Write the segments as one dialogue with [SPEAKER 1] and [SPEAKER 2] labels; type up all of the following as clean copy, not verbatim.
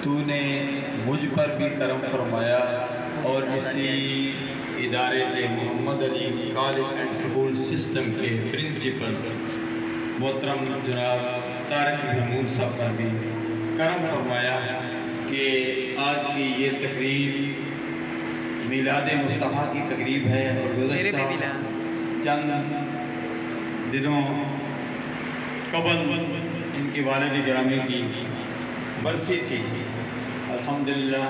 [SPEAKER 1] تو نے مجھ پر بھی کرم فرمایا اور اسی ادارے کے محمد علی کالج اینڈ سکول سسٹم کے پرنسپل محترم جناب طارق محمود صاحب پر بھی کرم فرمایا کہ آج کی یہ تقریب میلاد مصطفیٰ کی تقریب ہے اور گزشتہ چند دنوں قبل ان کے والد گرامی کی برسی تھی۔ الحمدللہ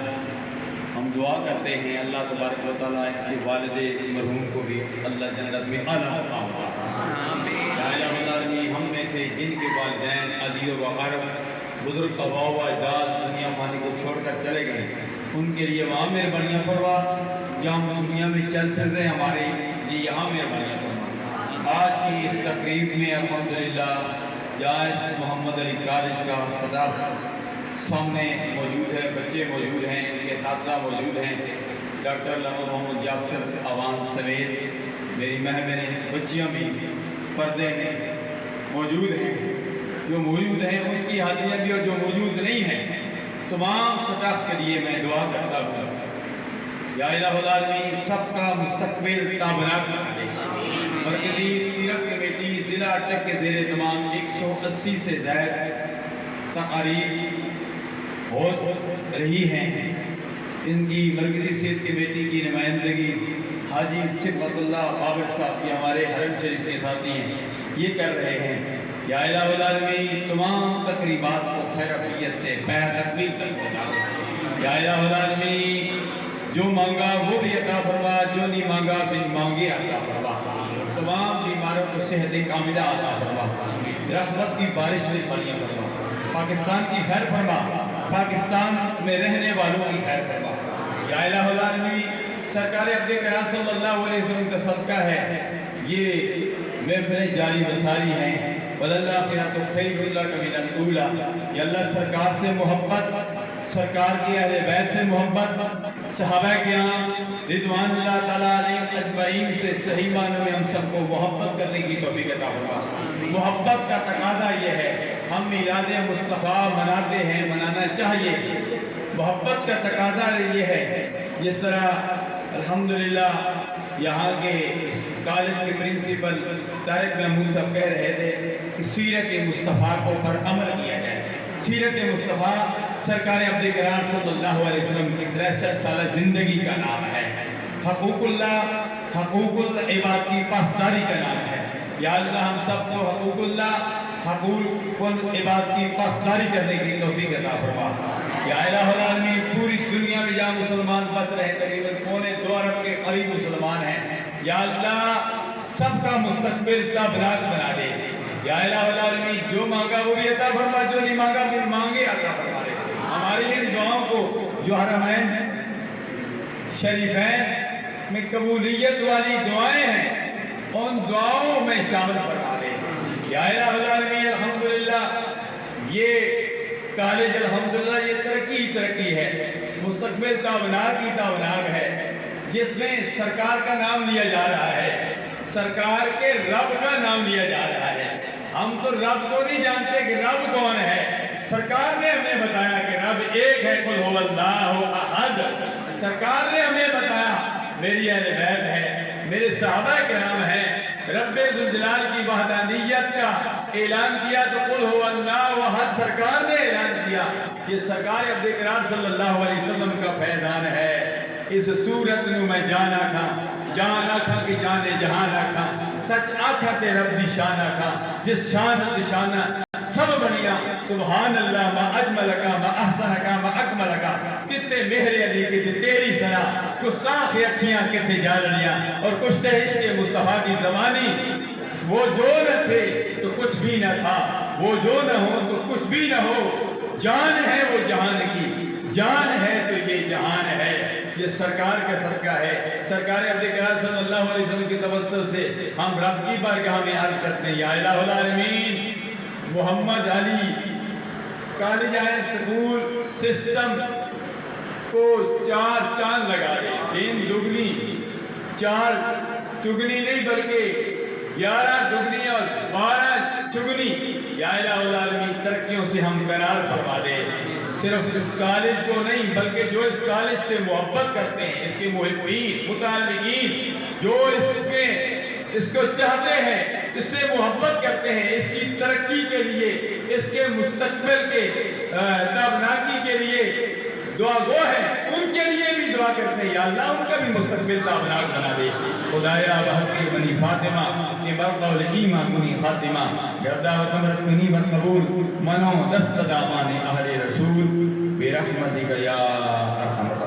[SPEAKER 1] ہم دعا کرتے ہیں اللہ تبارک و تعالیٰ کے والد مرحوم کو بھی اللہ جنت میں اعلیٰ مقام عطا فرمائے۔ ہم میں سے جن کے والدین عزیز و اقارب بزرگ آباء و اجداد دنیا فانی کو چھوڑ کر چلے گئے، ان کے لیے وہاں مہربانیاں فرما، جہاں دنیا میں چل پھر رہے ہمارے لیے یہاں مہربانیاں فرما۔ آج کی اس تقریب میں الحمدللہ جائز محمد علی کالج کا صدر سامنے موجود ہے، بچے موجود ہیں، ان کے اساتذہ موجود ہیں، ڈاکٹر علامہ محمد یاسر عوان سمیت میری محبوبیں بچیاں بھی پردے میں موجود ہیں۔ جو موجود ہیں ان کی حاضریاں بھی، اور جو موجود نہیں ہیں تمام سٹاف کے لیے میں دعا کرتا ہوں یا الہ العالمین سب کا مستقبل تابناک بنا دے۔ مرکزی سیرت کمیٹی ضلع اٹک کے زیر تمام 180 سے زائد تقاریب ہو رہی ہیں۔ ان کی مرکزی سیرت کمیٹی کی نمائندگی حاجی صفت اللہ بابر صاحب کی ہمارے حرم شریف کے ساتھی ہیں، یہ کر رہے ہیں۔ یا الہ العالمین تمام تقریبات کو خیر عافیت سے پیر تکمیل تک پہنچا دے۔ یا الہ العالمین جو مانگا وہ بھی عطا فرما، جو نہیں مانگا بن مانگے عطا فرما۔ تمام بیماروں کو صحت کاملہ عطا فرما، رحمت کی بارش میں پانیاں فرما، پاکستان کی خیر فرما، پاکستان میں رہنے والوں کی خیر فرما۔ یا الہ العالمین سرکار عبد کرام صلی اللہ علیہ وسلم کا صدقہ ہے، یہ محفلیں جاری وساری ہیں۔ وَلَلَّآخِرَةُ خَيْرٌ لَكَ مِنَ الْأُولَىٰ، یا اللہ سرکار سے محبت، سرکار کی اہل بیت سے محبت، صحابہ کرام رضوان اللہ تعالیٰ علیہ اجمعین سے صحیح معنوں میں ہم سب کو محبت کرنے کی توفیق عطا فرما۔ محبت کا تقاضا یہ ہے، ہم میلاد مصطفیٰ مناتے ہیں، منانا چاہیے۔ محبت کا تقاضا یہ ہے، جس طرح الحمدللہ یہاں کے کالج کے پرنسپل طارق محمود صاحب کہہ رہے تھے کہ سیرت مصطفیٰ کو پر عمل کیا جائے۔ سیرت مصطفیٰ سرکار عبد کرام صلی اللہ علیہ وسلم کی 63 سالہ زندگی کا نام ہے۔ حقوق اللہ، حقوق العباد کی پاسداری کا نام ہے۔ یا اللہ ہم سب کو حقوق اللہ، حقوق العباد کی پاسداری کرنے کی توفیق عطا فرما۔ یا الہ العالمین پوری دنیا میں جہاں مسلمان بچ رہے ہیں، تقریباً 2.25 ارب کے قریب مسلمان ہیں، یا اللہ سب کا مستقبل تابناک بنا دے۔ یا الہ العالمین جو مانگا وہ بھی عطا فرما، جو نہیں مانگا پھر مانگے عطا فرما دے۔ ہماری ان دعاؤں کو جو حرمین شریفین میں قبولیت والی دعائیں ہیں ان دعاؤں میں شامل فرما دے۔ یا الہ العالمین الحمدللہ یہ کالج الحمدللہ یہ ترقی ہے، مستقبل تابناک کی تابناک ہے، جس میں سرکار کا نام لیا جا رہا ہے، سرکار کے رب کا نام لیا جا رہا ہے۔ ہم تو رب کو نہیں جانتے کہ رب کون ہے، سرکار نے ہمیں بتایا کہ رب ایک ہے، قل هو اللہ احد۔ سرکار نے ہمیں بتایا میری اہل بیت ہے، میرے صحابہ کرام ہیں، رب ذوالجلال کی وحدانیت کا اعلان کیا تو قل هو اللہ احد سرکار نے اعلان کیا۔ یہ سرکار عبد کرام صلی اللہ علیہ وسلم کا فیضان ہے۔ اس صورت نو میں جانا تھا، جان آکھا کی جانے جہان آکھا، سچ آکھا تے رب دی شان آکھا، جس شان شانہ سب بنیا سبحان اللہ ما اجملکا ما احسنکا ما اکملکا۔ کتے مہر علی کی تیری سنا، گستاخ اکھیاں کتے جالنیاں، اور کچھ عشق مصطفیٰ کی زمانی۔ وہ جو نہ تھے تو کچھ بھی نہ تھا، وہ جو نہ ہو تو کچھ بھی نہ ہو، جان ہے وہ جہان کی، جان ہے تو یہ جہان ہے۔ یہ سرکار کا صدقہ ہے۔ سرکار عبد کرام صلی اللہ علیہ وسلم کی توسل سے ہم رب کی بارگاہ میں عرض کرتے ہیں، یا الہ العالمین محمد علی کالج اینڈ سکول سسٹم کو 4 چاند لگا دے، 3 دگنی 4 چگنی نہیں بلکہ 11 دگنی اور 12 چگنی۔ یا الہ العالمین ترقیوں سے ہم قرار فرما دے،
[SPEAKER 2] صرف اس کالج کو نہیں بلکہ جو اس کالج سے محبت کرتے ہیں، اس کے محبین متعلقین جو اس کو چاہتے ہیں، اس سے محبت کرتے ہیں، اس کی ترقی کے لیے، اس کے مستقبل کے تابناکی کے لیے دعا گو ہے، ان کے لیے بھی دعا کرتے ہیں یا اللہ ان کا بھی مستقبل تابناک بنا دے۔ خدایا بحق بنی فاطمہ کہ برد الحیمہ کنی خاتمہ گردہ و تمرت کنی برقبول منو دست زامان اہل رسول برحمتک یا ارحم الراحمین۔